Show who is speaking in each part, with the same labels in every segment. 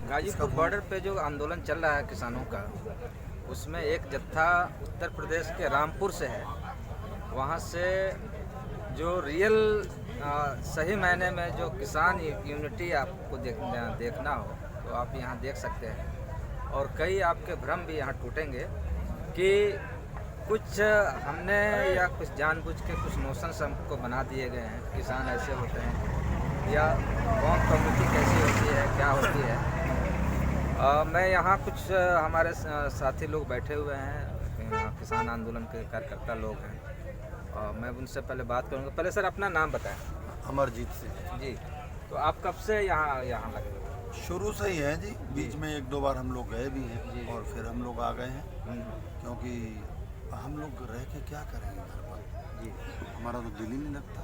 Speaker 1: Ghazipur border पे जो आंदोलन चल रहा है किसानों का, उसमें एक जत्था उत्तर प्रदेश के रामपुर से है। वहाँ से जो रियल सही मायने में जो किसान यूनिटी आपको देखना हो तो आप यहाँ देख सकते हैं। और कई आपके भ्रम भी यहाँ टूटेंगे कि कुछ हमने या कुछ जानबूझ के कुछ नोशंस हमको बना दिए गए हैं, किसान ऐसे होते हैं या कौन कम्युनिटी कैसी होती है, क्या होती है। मैं यहाँ कुछ हमारे साथी लोग बैठे हुए हैं, किसान आंदोलन के कार्यकर्ता लोग हैं। मैं उनसे पहले बात करूँगा। पहले सर अपना नाम बताएं।
Speaker 2: अमरजीत सिंह
Speaker 1: जी, तो आप कब से यहाँ लगे हुए हैं?
Speaker 2: शुरू से ही है जी। बीच में एक दो बार हम लोग गए भी हैं और फिर हम लोग आ गए हैं, क्योंकि हम लोग रह के क्या करेंगे घर पर जी। हमारा तो दिल ही नहीं लगता।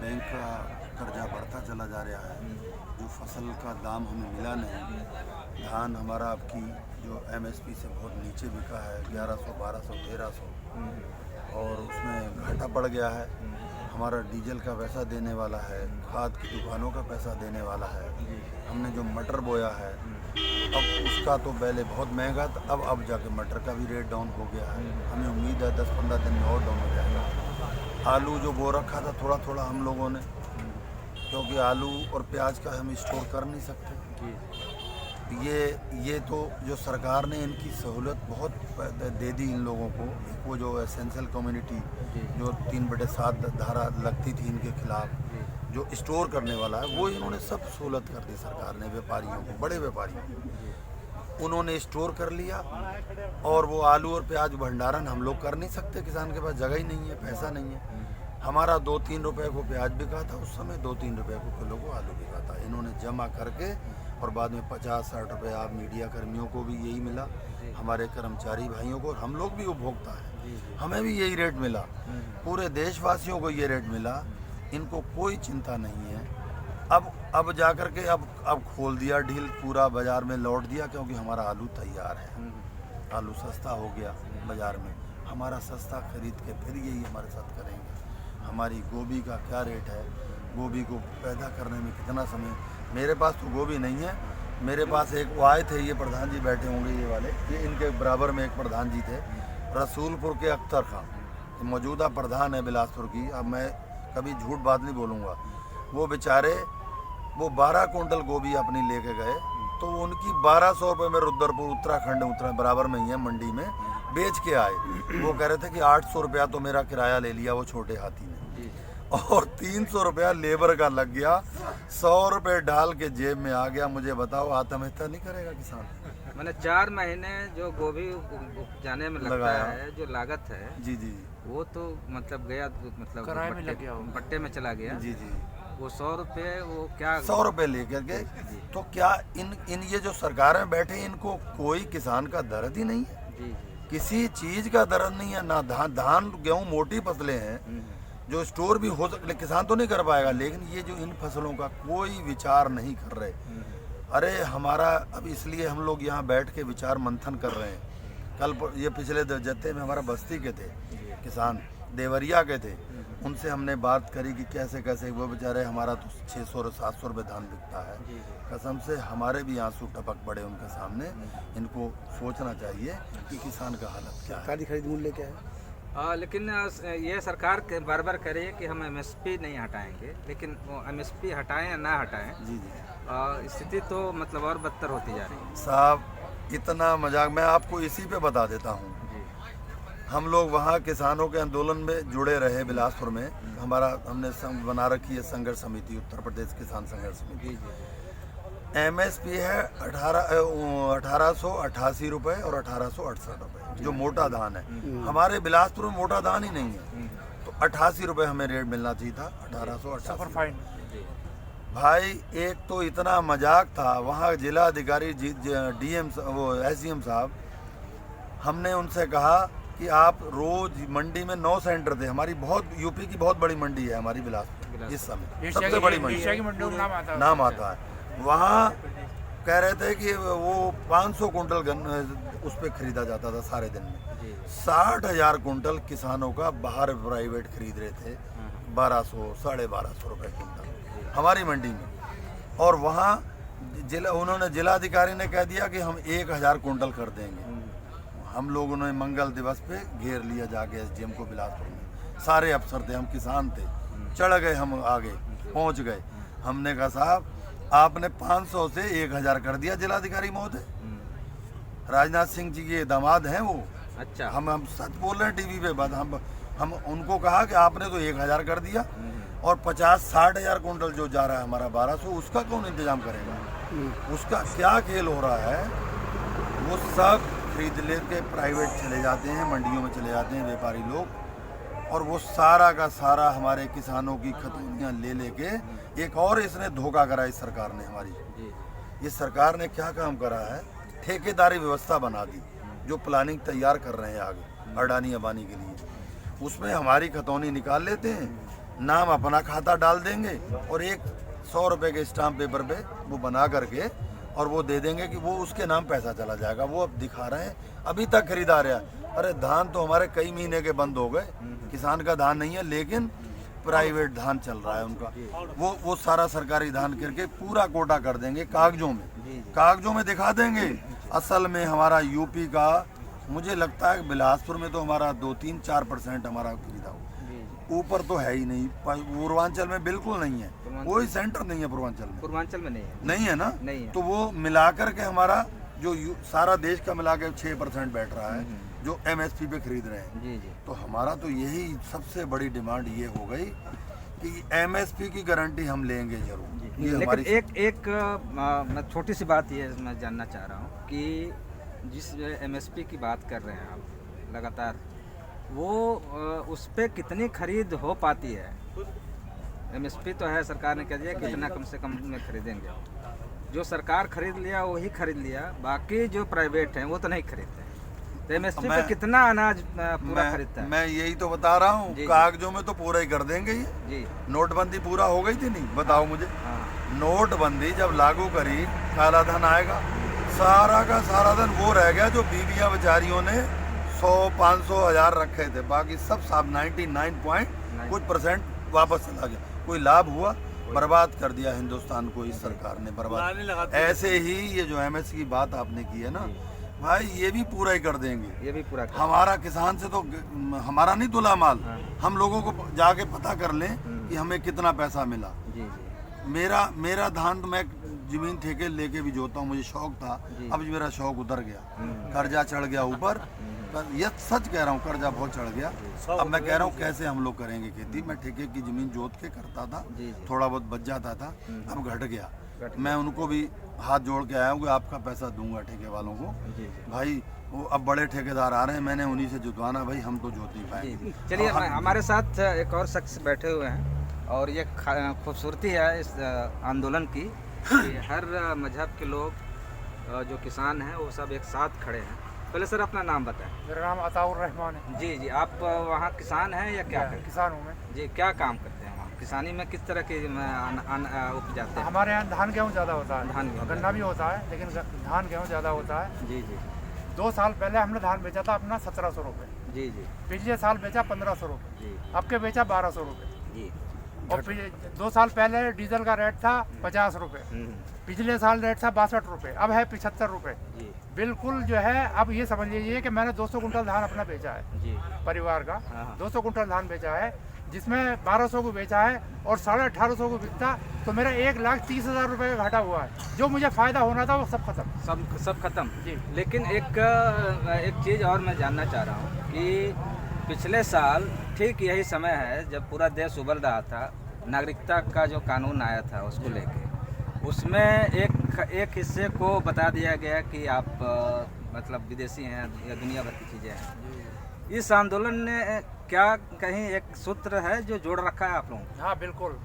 Speaker 2: बैंक का कर्जा बढ़ता चला जा रहा है, जो फसल का दाम हमें मिला नहीं। धान हमारा आपकी जो MSP से बहुत नीचे बिका है, 1100, 1200, 1300, और उसमें घाटा पड़ गया है। हमारा डीजल का पैसा देने वाला है, खाद की दुकानों का पैसा देने वाला है। हमने जो मटर बोया है अब उसका तो पहले बहुत महंगा था, अब जाके मटर का भी रेट डाउन हो गया है। हमें उम्मीद है 10-15 दिन में और डाउन हो जाएगा। आलू जो बो रखा था थोड़ा थोड़ा हम लोगों ने, क्योंकि आलू और प्याज का हम स्टोर कर नहीं सकते। ये तो जो सरकार ने इनकी सहूलत बहुत दे दी इन लोगों को। वो जो एसेंशियल कम्युनिटी जो 3/7 धारा लगती थी इनके खिलाफ, जो स्टोर करने वाला है, वो इन्होंने सब सहूलत कर दी सरकार ने व्यापारियों को, बड़े व्यापारियों को। उन्होंने स्टोर कर लिया और वो आलू और प्याज भंडारण हम लोग कर नहीं सकते। किसान के पास जगह ही नहीं है, पैसा नहीं है। हमारा 2-3 रुपए को प्याज बिका था उस समय, 2-3 रुपए को किलो को आलू बिका था। इन्होंने जमा करके और बाद में 50-60 रुपये आप मीडिया कर्मियों को भी यही मिला, हमारे कर्मचारी भाइयों को, हम लोग भी उपभोक्ता हैं, हमें भी यही रेट मिला, पूरे देशवासियों को ये रेट मिला। इनको कोई चिंता नहीं है। अब जा कर के अब खोल दिया ढील, पूरा बाज़ार में लौट दिया, क्योंकि हमारा आलू तैयार है। आलू सस्ता हो गया बाज़ार में, हमारा सस्ता खरीद के फिर यही हमारे साथ करेंगे। हमारी गोभी का क्या रेट है, गोभी को पैदा करने में कितना समय। मेरे पास तो गोभी नहीं है, मेरे पास एक वो आए थे, ये प्रधान जी बैठे होंगे ये वाले, ये इनके बराबर में एक प्रधान जी थे, रसूलपुर के अख्तर खां, मौजूदा प्रधान है बिलासपुर की। अब मैं कभी झूठ बात नहीं बोलूँगा। वो बेचारे 12 कुंटल गोभी अपनी लेके गए, तो उनकी 1200 रुपये में रुद्रपुर उत्तराखंड बराबर में ही है मंडी में बेच के आए। वो कह रहे थे कि 800 रुपया तो मेरा किराया ले लिया वो छोटे हाथी ने, और 300 रुपया लेबर का लग गया। 100 रुपये डाल के जेब में आ गया। मुझे बताओ आत्महत्या नहीं करेगा किसान?
Speaker 1: मैंने 4 महीने जो गोभी उपजाने में लगता है, जो लागत है
Speaker 2: जी,
Speaker 1: वो तो मतलब गया, मतलब
Speaker 3: किराए में लग गया,
Speaker 1: बट्टे में चला गया।
Speaker 2: जी।
Speaker 1: वो 100 रुपये, वो क्या
Speaker 2: 100 रुपये लेकर के, तो क्या इन ये जो सरकारें बैठे इनको कोई किसान का दर्द ही नहीं है?
Speaker 1: जी।
Speaker 2: किसी चीज का दर्द नहीं है ना। धान गेहूँ मोटी फसलें हैं जो स्टोर भी हो सकते, किसान तो नहीं कर पाएगा, लेकिन ये जो इन फसलों का कोई विचार नहीं कर रहे। अरे हमारा अब इसलिए हम लोग यहाँ बैठ के विचार मंथन कर रहे हैं। कल ये पिछले जत्थे में हमारा बस्ती के थे किसान, देवरिया के थे, उनसे हमने बात करी कि कैसे कैसे वो बेचारे, हमारा तो 600-700 रुपये धान बिकता है। कसम से हमारे भी आंसू टपक पड़े उनके सामने। इनको सोचना चाहिए कि किसान का हालत क्या है।
Speaker 3: सरकारी खरीद मूल्य क्या है?
Speaker 1: लेकिन ये सरकार बार बार कह रही है कि हम MSP नहीं हटाएंगे, लेकिन वो MSP हटाएं या ना हटाएं,
Speaker 2: जी।
Speaker 1: स्थिति तो मतलब और बदतर होती जा रही है
Speaker 2: साहब। इतना मजाक मैं आपको इसी पे बता देता हूँ। हम लोग वहाँ किसानों के आंदोलन में जुड़े रहे बिलासपुर में। हमने बना रखी है संघर्ष समिति, उत्तर प्रदेश किसान संघर्ष समिति। MSP है 1888 रुपये और 1868 रुपये जो मोटा धान है। हमारे बिलासपुर में मोटा धान ही नहीं है, तो 88 रुपये हमें रेट मिलना चाहिए था। 1888 भाई। एक तो इतना मजाक था वहाँ, जिला अधिकारी DM वो SDM साहब, हमने उनसे कहा कि आप रोज मंडी में 9 सेंटर थे। हमारी बहुत UP की बहुत बड़ी मंडी है हमारी बिलासपुर, इस समय सबसे बड़ी मंडी नाम आता है। वहाँ कह रहे थे कि वो 500 कुंटल उस पर खरीदा जाता था सारे दिन में। 60,000 कुंटल किसानों का बाहर प्राइवेट खरीद रहे थे, 1200 1250 रुपये कुंटल हमारी मंडी में। और वहाँ उन्होंने जिलाधिकारी ने कह दिया कि हम 1000 कुंटल कर देंगे। हम लोगों ने मंगल दिवस पे घेर लिया जाके एसडीएम को बिलासपुर में। सारे अफसर थे, हम किसान थे, चढ़ गए, हम आगे पहुंच गए। हमने कहा साहब आपने 500 से 1000 कर दिया जिलाधिकारी महोदय। राजनाथ सिंह जी के दामाद हैं वो।
Speaker 1: अच्छा।
Speaker 2: हम सच बोल रहे हैं टीवी पे बात। हम उनको कहा कि आपने तो 1000 कर दिया और 50-60 हजार कुंटल जो जा रहा है हमारा 1200, उसका कौन इंतजाम करेगा? उसका क्या खेल हो रहा है? वो सब खरीद लेके प्राइवेट चले जाते हैं, मंडियों में चले जाते हैं व्यापारी लोग, और वो सारा का सारा हमारे किसानों की खतौनियाँ ले लेके एक और इसने धोखा करा इस सरकार ने हमारी। इस सरकार ने क्या काम करा है, ठेकेदारी व्यवस्था बना दी जो प्लानिंग तैयार कर रहे हैं आगे अडानी अंबानी के लिए। उसमें हमारी खतौनी निकाल लेते हैं, नाम अपना खाता डाल देंगे और 100 रुपये के स्टाम्प पेपर पे वो बना करके और वो दे देंगे कि वो उसके नाम पैसा चला जाएगा। वो अब दिखा रहे हैं, अभी तक खरीदा रहा। अरे धान तो हमारे कई महीने के बंद हो गए, किसान का धान नहीं है, लेकिन प्राइवेट धान चल रहा है उनका। वो सारा सरकारी धान करके पूरा कोटा कर देंगे कागजों में दिखा देंगे। असल में हमारा यूपी का, मुझे लगता है बिलासपुर में तो हमारा 2-3-4% हमारा खरीदा हो, ऊपर तो है ही नहीं। पूर्वांचल में बिल्कुल नहीं है, कोई सेंटर नहीं है पूर्वांचल में नहीं है ना।
Speaker 1: नहीं है।
Speaker 2: तो वो मिलाकर के हमारा जो सारा देश का मिला के 6% बैठ रहा है जो एमएसपी पे खरीद रहे हैं।
Speaker 1: जी।
Speaker 2: तो हमारा तो यही सबसे बड़ी डिमांड ये हो गई कि एमएसपी की गारंटी हम लेंगे जरूर। ये
Speaker 1: लेकिन एक मैं छोटी सी बात ये मैं जानना चाह रहा हूँ कि जिस एमएसपी की बात कर रहे हैं आप लगातार, वो उस पे कितनी खरीद हो पाती है? एमएसपी तो है, सरकार ने कह दिया कि इतना कम से कम में खरीदेंगे। जो सरकार खरीद लिया वही खरीद लिया, बाकी जो प्राइवेट हैं वो तो नहीं खरीदते। तो एमएसपी पे कितना अनाज पूरा खरीदता है?
Speaker 2: मैं यही तो बता रहा हूँ, कागजों में तो पूरा ही कर देंगे ये।
Speaker 1: जी।
Speaker 2: नोटबंदी पूरा हो गई थी नहीं, बताओ मुझे। नोटबंदी जब लागू करी, काला धन आएगा, सारा का सारा धन वो रह गया जो बीबियां बेचारियों ने 100-500 हजार रखे थे, बाकी सब 99 कुछ % वापस चला गया। कोई लाभ हुआ? बर्बाद कर दिया हिंदुस्तान को इस सरकार ने, बर्बाद। ऐसे ही ये जो एमएस की बात आपने की है ना भाई, ये भी पूरा ही कर देंगे।
Speaker 1: ये भी पूरा
Speaker 2: हमारा किसान से तो हमारा नहीं तुला माल, हम लोगों को जाके पता कर लें कि हमें कितना पैसा मिला।
Speaker 1: जी।
Speaker 2: मेरा धान तो मैं जमीन ठेके लेके भी जोता हूँ, मुझे शौक था, अब मेरा शौक उतर गया, कर्जा चढ़ गया ऊपर। ये सच कह रहा हूँ, कर्जा बहुत चढ़ गया। अब मैं कह रहा हूँ कैसे हम लोग करेंगे खेती। मैं ठेके की जमीन जोत के करता था, थोड़ा बहुत बच जाता था, अब घट गया। मैं उनको भी हाथ जोड़ के आया हूँ कि आपका पैसा दूंगा ठेके वालों को। भाई वो अब बड़े ठेकेदार आ रहे हैं, मैंने उन्हीं से जुतवाना, भाई हम तो जोत नहीं पाएंगे।
Speaker 1: चलिए हमारे साथ एक और शख्स बैठे हुए हैं, और ये खूबसूरती है इस आंदोलन की कि हर मजहब के लोग जो किसान हैं वो सब एक साथ खड़े हैं। पहले सर अपना नाम बताएं।
Speaker 3: मेरा नाम अताउर रहमान है।
Speaker 1: जी। आप वहाँ किसान हैं या क्या?
Speaker 3: किसान हूँ मैं।
Speaker 1: जी। क्या काम करते हैं वहाँ? किसानी में किस तरह के उपजाते हैं?
Speaker 3: हमारे यहाँ धान गेहूँ ज़्यादा होता है,
Speaker 1: धान
Speaker 3: गन्ना भी होता है, लेकिन धान गेहूँ ज़्यादा होता है।
Speaker 1: जी।
Speaker 3: 2 साल पहले हमने धान बेचा था अपना 1700 रुपये।
Speaker 1: जी।
Speaker 3: पिछले साल बेचा 1500 रुपये।
Speaker 1: जी।
Speaker 3: अब के बेचा 1200 रुपये।
Speaker 1: जी।
Speaker 3: और 2 साल पहले डीजल का रेट था 50 रुपये, पिछले साल रेट था 62 रुपये, अब है 75 रुपये। बिल्कुल जो है, अब ये समझ लीजिए कि मैंने 200 कुंटल धान अपना बेचा है।
Speaker 1: जी।
Speaker 3: परिवार का 200 कुंटल धान बेचा है, जिसमें 1200 को बेचा है और 1850 को बिकता, तो मेरा 1,30,000 रुपये का घाटा हुआ है। जो मुझे फ़ायदा होना था वो सब खत्म।
Speaker 1: सब खत्म।
Speaker 3: जी।
Speaker 1: लेकिन एक चीज़ और मैं जानना चाह रहा हूँ कि पिछले साल ठीक यही समय है जब पूरा देश उबल रहा था, नागरिकता का जो कानून आया था उसको लेके, उसमें एक हिस्से को बता दिया गया कि आप मतलब विदेशी हैं या दुनिया भर की चीज़ें हैं। इस आंदोलन ने क्या कहीं एक सूत्र है जो जोड़ रखा है आप लोगों को?
Speaker 3: हाँ बिल्कुल,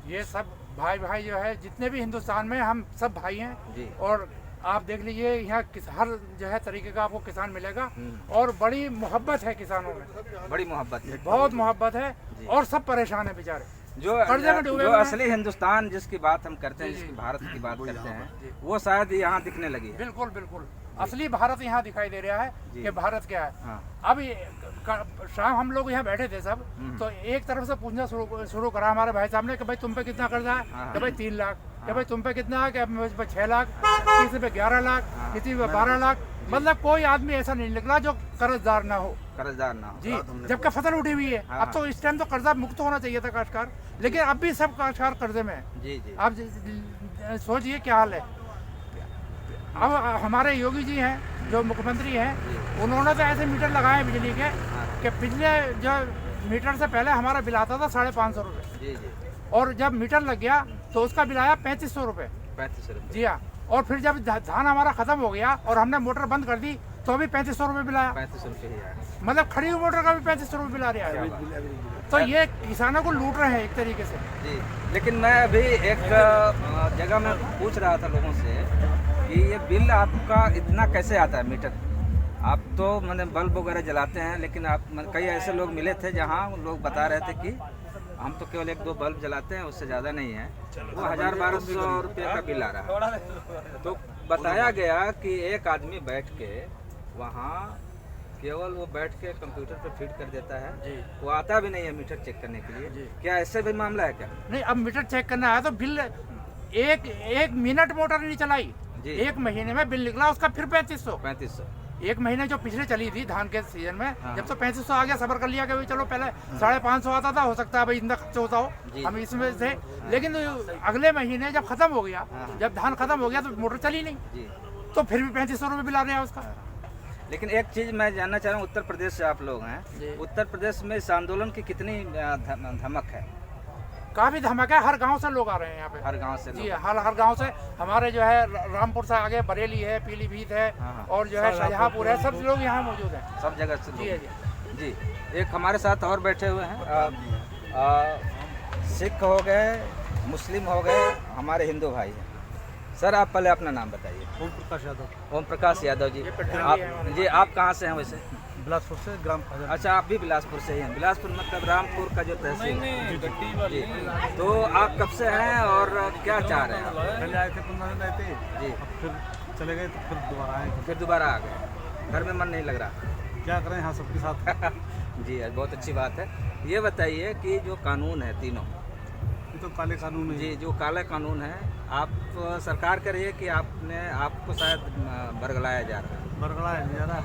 Speaker 3: ये सब भाई जो है, जितने भी हिंदुस्तान में हम सब भाई हैं जी। और आप देख लीजिए यहाँ हर जो है तरीके का आपको किसान मिलेगा, और बड़ी मोहब्बत है किसानों में,
Speaker 1: बड़ी मोहब्बत है,
Speaker 3: बहुत मोहब्बत है, और सब परेशान है बेचारे।
Speaker 1: जो असली हिंदुस्तान जिसकी बात हम करते हैं, जिसकी भारत की बात करते हैं, वो शायद यहाँ दिखने लगी है।
Speaker 3: बिल्कुल असली भारत यहाँ दिखाई दे रहा है कि भारत क्या है।
Speaker 1: हाँ।
Speaker 3: अब शाम हम लोग यहाँ बैठे थे सब, तो एक तरफ से पूछना शुरू करा हमारे भाई साहब ने कि भाई तुम पे कितना कर्जा है? कि भाई 3 लाख। कि भाई तुम पे कितना है, कि मुझ पे 6 लाख, किसी पे 11 लाख, किसी पे 12 लाख। मतलब कोई आदमी ऐसा नहीं निकला जो कर्जदार ना हो।
Speaker 1: कर्जदार ना हो।
Speaker 3: जी, जबकि फसल उठी हुई है। अब तो इस टाइम तो कर्जा मुक्त होना चाहिए था काश्तकार, लेकिन अब भी सब काश्तकार कर्जे में है।
Speaker 1: जी जी।
Speaker 3: आप सोचिए क्या हाल है। अब हमारे योगी जी हैं जो मुख्यमंत्री हैं, उन्होंने तो ऐसे मीटर लगाए हैं बिजली के कि पिछले जो मीटर से पहले हमारा बिल आता था 550 रुपये,
Speaker 1: जी जी।
Speaker 3: और जब मीटर लग गया तो उसका बिल आया 3500 रुपये।
Speaker 1: 35 रुपये।
Speaker 3: जी हाँ, और फिर जब धान हमारा खत्म हो गया और हमने मोटर बंद कर दी तो भी 3500 रुपये बिल आया।
Speaker 1: 35 रुपये ही आया।
Speaker 3: मतलब खड़ी हुई मोटर का भी 3500 रुपये बिल आ रहा है। तो ये किसानों को लूट रहे हैं एक तरीके से।
Speaker 1: जी, लेकिन मैं अभी एक जगह में पूछ रहा था लोगों से कि ये बिल आपका इतना कैसे आता है मीटर। आप तो मैंने बल्ब वगैरह जलाते हैं, लेकिन आप कई ऐसे लोग मिले थे जहाँ लोग बता रहे थे कि हम तो केवल 1-2 बल्ब जलाते हैं, उससे ज़्यादा नहीं है, वो 1000-1200 रुपये का बिल आ रहा है। तो बताया गया कि एक आदमी बैठ के वहाँ केवल वो बैठ के कंप्यूटर पर फीड कर देता है, वो आता भी नहीं है मीटर चेक करने के लिए। क्या ऐसे भी मामला है क्या?
Speaker 3: नहीं, अब मीटर चेक करना है तो बिल एक मिनट मोटर नहीं चलाई, 1 महीने में बिल निकला उसका फिर 3500। 1 महीने जो पिछले चली थी धान के सीजन में, जब तो 3500 आ गया, सबर कर लिया कि भाई चलो पहले 550 आता था, हो सकता है भाई इतना खर्च होता हो, हम इसमें से। लेकिन अगले महीने जब खत्म हो गया, जब धान खत्म हो गया तो मोटर चली नहीं, तो फिर भी 3500 रुपये बिल आ रहे हैं उसका।
Speaker 1: लेकिन एक चीज़ मैं जानना चाह रहा हूँ, उत्तर प्रदेश से आप लोग हैं, उत्तर प्रदेश में इस आंदोलन की कितनी धमक है?
Speaker 3: काफी धमाका है, हर गांव से लोग आ रहे हैं यहाँ पे।
Speaker 1: हर गांव से
Speaker 3: जी, हर गांव से। हमारे जो है रामपुर से आगे बरेली है, पीलीभीत है, और जो है शाहजहाँपुर है, सब लोग यहाँ मौजूद हैं,
Speaker 1: सब जगह से।
Speaker 3: जी
Speaker 1: जी। एक हमारे साथ और बैठे हुए हैं, सिख हो गए, मुस्लिम हो गए, हमारे हिंदू भाई हैं। सर आप पहले अपना नाम बताइए।
Speaker 4: ओम प्रकाश यादव।
Speaker 1: ओम प्रकाश यादव जी। आप कहाँ से हैं वैसे?
Speaker 4: बिलासपुर से, ग्राम खाजा।
Speaker 1: अच्छा, आप भी बिलासपुर से ही हैं। बिलासपुर मतलब रामपुर का जो तहसील है। जी। तो आप कब से हैं और क्या चाह रहे हैं आप?
Speaker 4: पहले आए थे 15 दिन रहते
Speaker 1: जी,
Speaker 4: अब फिर चले गए तो फिर दोबारा आए।
Speaker 1: फिर दोबारा आ गए। घर में मन नहीं लग रहा?
Speaker 4: क्या करें, हाँ सबके साथ।
Speaker 1: जी, बहुत अच्छी बात है। ये बताइए कि जो कानून है तीनों,
Speaker 4: ये तो काले कानून है।
Speaker 1: जी, जो काला कानून है, आप सरकार कह रही है कि आपको शायद बरगलाया जा रहा है।
Speaker 4: बरगड़ा है, नहीं जा रहा है।